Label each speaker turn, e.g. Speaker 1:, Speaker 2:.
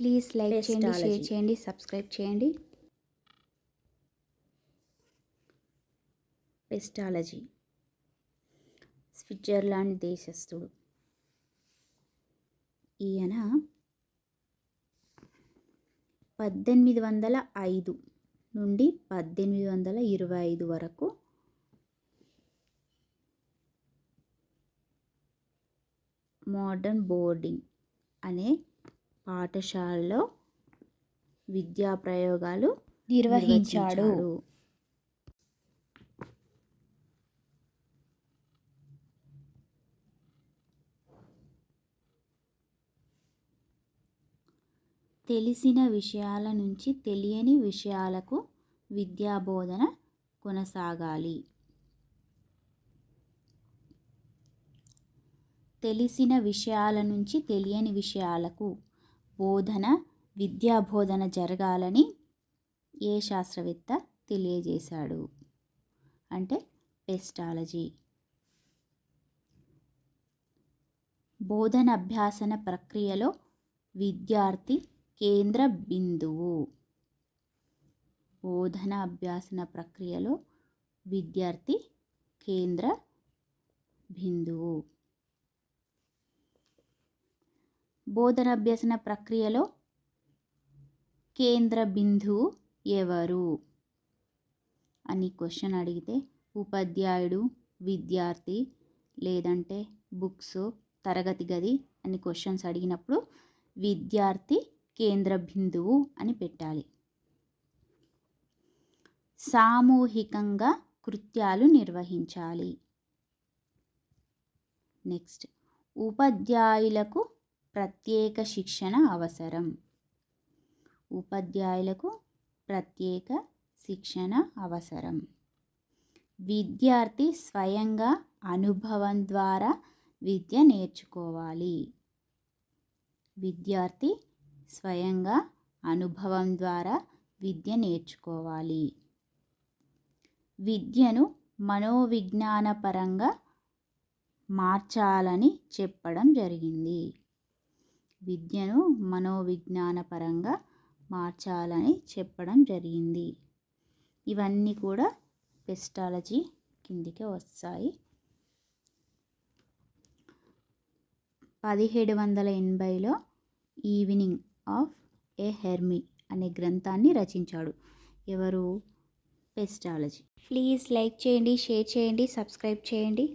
Speaker 1: Please like చేయండి, share
Speaker 2: Pestalozzi.
Speaker 1: చేయండి, subscribe చేయండి.
Speaker 2: పెస్టాలజీ స్విట్జర్లాండ్ దేశస్థుడు. ఈయన 1805 నుండి 1825 వరకు మోడర్న్ బోర్డింగ్ అనే పాఠశాలలో విద్యా ప్రయోగాలు
Speaker 1: నిర్వహించాడు.
Speaker 2: తెలిసిన విషయాల నుంచి తెలియని విషయాలకు విద్యాబోధన కొనసాగాలి. తెలిసిన విషయాల నుంచి తెలియని విషయాలకు విద్యాబోధన జరగాలని ఏ శాస్త్రవేత్త తెలియజేశాడు అంటే పెస్టాలజీ. బోధన అభ్యాసన ప్రక్రియలో విద్యార్థి కేంద్ర బిందువు. బోధన అభ్యాసన ప్రక్రియలో విద్యార్థి కేంద్ర బిందువు. బోధన అభ్యసన ప్రక్రియలో కేంద్ర బిందువు ఎవరు అని క్వశ్చన్ అడిగితే ఉపాధ్యాయుడు, విద్యార్థి, లేదంటే బుక్స్, తరగతి గది అని క్వశ్చన్స్ అడిగినప్పుడు విద్యార్థి కేంద్ర బిందువు అని పెట్టాలి. సామూహికంగా కృత్యాలు నిర్వహించాలి. నెక్స్ట్, ఉపాధ్యాయులకు ప్రత్యేక శిక్షణ అవసరం. ఉపాధ్యాయులకు ప్రత్యేక శిక్షణ అవసరం. విద్యార్థి స్వయంగా అనుభవం ద్వారా విద్య నేర్చుకోవాలి. విద్యార్థి స్వయంగా అనుభవం ద్వారా విద్య నేర్చుకోవాలి. విద్యను మనోవిజ్ఞానపరంగా మార్చాలని చెప్పడం జరిగింది. విద్యను మనోవిజ్ఞానపరంగా మార్చాలని చెప్పడం జరిగింది. ఇవన్నీ కూడా పెస్టాలజీ కిందికి వస్తాయి. 1780లో ఈవినింగ్ ఆఫ్ ఏ హెర్మీ అనే గ్రంథాన్ని రచించాడు. ఎవరు? పెస్టాలజీ.
Speaker 1: ప్లీజ్ లైక్ చేయండి, షేర్ చేయండి, సబ్స్క్రైబ్ చేయండి.